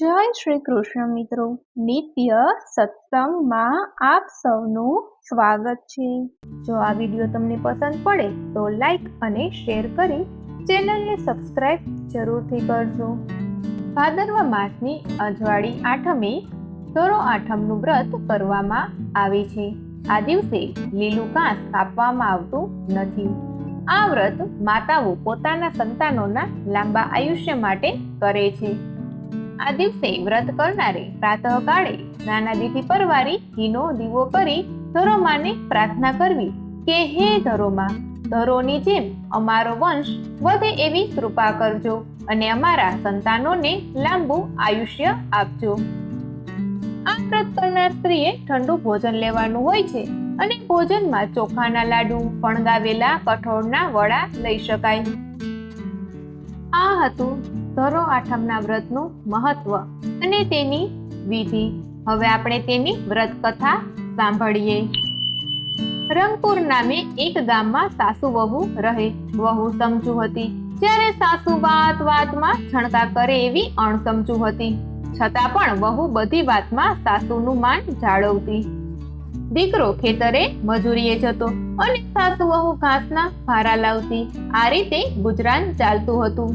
જય શ્રી કૃષ્ણ મિત્રો, નિત્ય સત્સંગમાં આપ સૌનું સ્વાગત છે। જો આ વિડીયો તમને પસંદ પડે તો લાઈક અને શેર કરી ચેનલને સબસ્ક્રાઇબ જરૂરથી કરજો। ભાદરવા માસની અજવાળી આઠમે ધરો આઠમનું વ્રત કરવામાં આવે છે। આ દિવસે લીલું ઘાસ કાપવામાં આવતું નથી। આ વ્રત માતાઓ પોતાના સંતાનોના લાંબા આયુષ્ય માટે કરે છે। આ દિવસે વ્રત કરનારે પ્રાતઃકાળે સ્નાનાદિથી પરવારી ઘીનો દીવો કરી ધરોમાને પ્રાર્થના કરવી કે હે ધરોમા, ધરોની જેમ અમારો વંશ વધે એવી કૃપા કરજો અને અમારા સંતાનોને લાંબુ આયુષ્ય આપજો। આ વ્રત કરનાર સ્ત્રીએ ઠંડુ ભોજન લેવાનું હોય છે અને ભોજનમાં ચોખાના લાડુ, ફણગાવેલા કઠોળના વડા લઈ શકાય। આ હતું ધરો આઠમના વ્રતનું મહત્વ અને તેની વિધિ। હવે આપણે તેની વ્રત કથા સાંભળીએ। રંગપુર નામે એક ગામમાં સાસુ વહુ રહે। વહુ સમજુ હતી, જ્યારે સાસુ વાત વાતમાં છણકા કરે એવી અણસમજુ હતી। છતાં પણ વહુ બધી વાતમાં સાસુનું માન જાળવતી। દીકરો ખેતરે મજૂરીએ જતો અને સાસુ વહુ ઘાસના ભારા લાવતી। આ રીતે ગુજરાન ચાલતું હતું।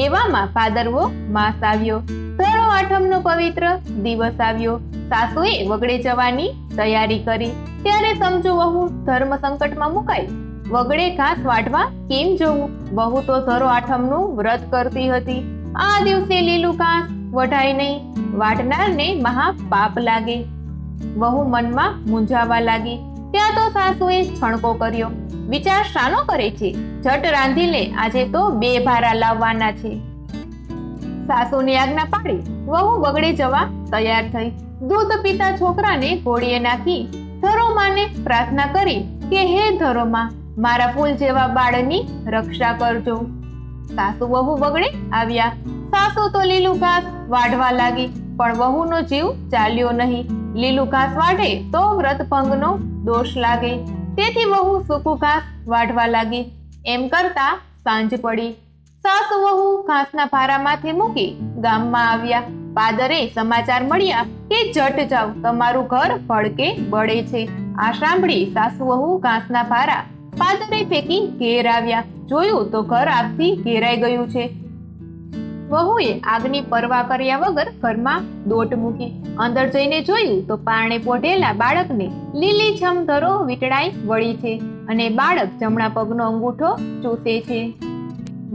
એવામાં ભાદરવો માસ આવ્યો। ધરો આઠમનો પવિત્ર દિવસ આવ્યો। સાસુએ વગડે જવાની તૈયારી કરી। ત્યારે સમજુ વહુ ધર્મ સંકટમાં મુકાઈ। વગડે ઘાસ વાઢવા કેમ જવું? વહુ તો ધરો આઠમનું વ્રત કરતી હતી। આ દિવસે લીલું ઘાસ વઢાય નહીં, વાઢનારને મહા પાપ લાગે। વહુ મનમાં મૂંઝાવા લાગી। ત્યાં તો સાસુએ છણકો કર્યો, વિચાર શાનો કરે છે? ઝટ રાંધી લે, આજે તો 2 ભારા લાવવાના છે। સાસુની આજ્ઞા પાડી વહુ વગડે જવા તૈયાર થઈ। દૂધ પીતા છોકરાને ઘોડીએ નાખી ધરોમાને પ્રાર્થના કરી કે હે ધરોમા, મારા ફૂલ જેવા બાળની રક્ષા કરજો। સાસુ વહુ વગડે આવ્યા। સાસુ તો લીલું ઘાસ વાઢવા લાગી, પણ વહુનો જીવ ચાલ્યો નહીં। લીલું ઘાસ વાઢે તો વ્રત ભંગનો દોષ લાગે, તેથી વહુ સૂકું ઘાસ વાઢવા લાગી। એમ કરતા સાંજ પડી। સાસુ વહુ ઘાસના ભારામાંથી મૂકી ગામમાં આવ્યા। પાદરે સમાચાર મળ્યા કે જટ જાવ, તમારું ઘર ભડકે બળે છે। આ સાંભળી સાસુ વહુ ઘાસના ભારા પાદરે ફેંકી ઘેર આવ્યા। જોયું તો ઘર આગથી ઘેરાઈ ગયું છે। વહુએ આગની પરવા કર્યા વગર ઘરમાં દોટ મૂકી। અંદર જઈને જોયું તો પારણે પોઢેલા બાળકને લીલીછમ ધરો વીંટળાઈ વળી છે અને બાળક જમણા પગનો અંગૂઠો ચૂસે છે।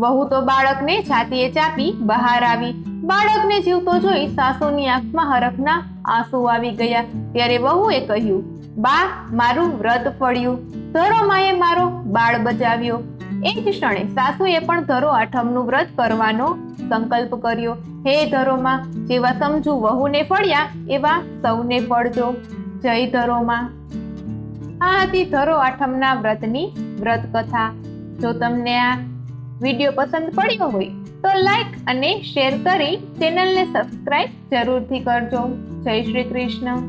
વહુ તો બાળકને છાતીએ ચાપી બહાર આવી। બાળકને જીવતો જોઈ સાસુની આંખમાં હરખના આંસુ આવી ગયા। ત્યારે વહુએ કહ્યું, બા, મારું વ્રત ફળ્યું, ધરોમાએ મારો બાળ બચાવ્યો। એ જ ક્ષણે સાસુએ પણ ધરો આઠમનું વ્રત કરવાનો સંકલ્પ કર્યો। હે ધરોમા, જેવા સમજુ વહુને ફળ્યા એવા સૌને ફળજો। જય ધરોમા। આ હતી ધરો આઠમના વ્રતની વ્રત કથા। જો તમને આ વિડીયો પસંદ પડ્યો હોય તો લાઈક અને શેર કરી ચેનલને સબસ્ક્રાઇબ જરૂરથી કરજો। જય શ્રી કૃષ્ણ।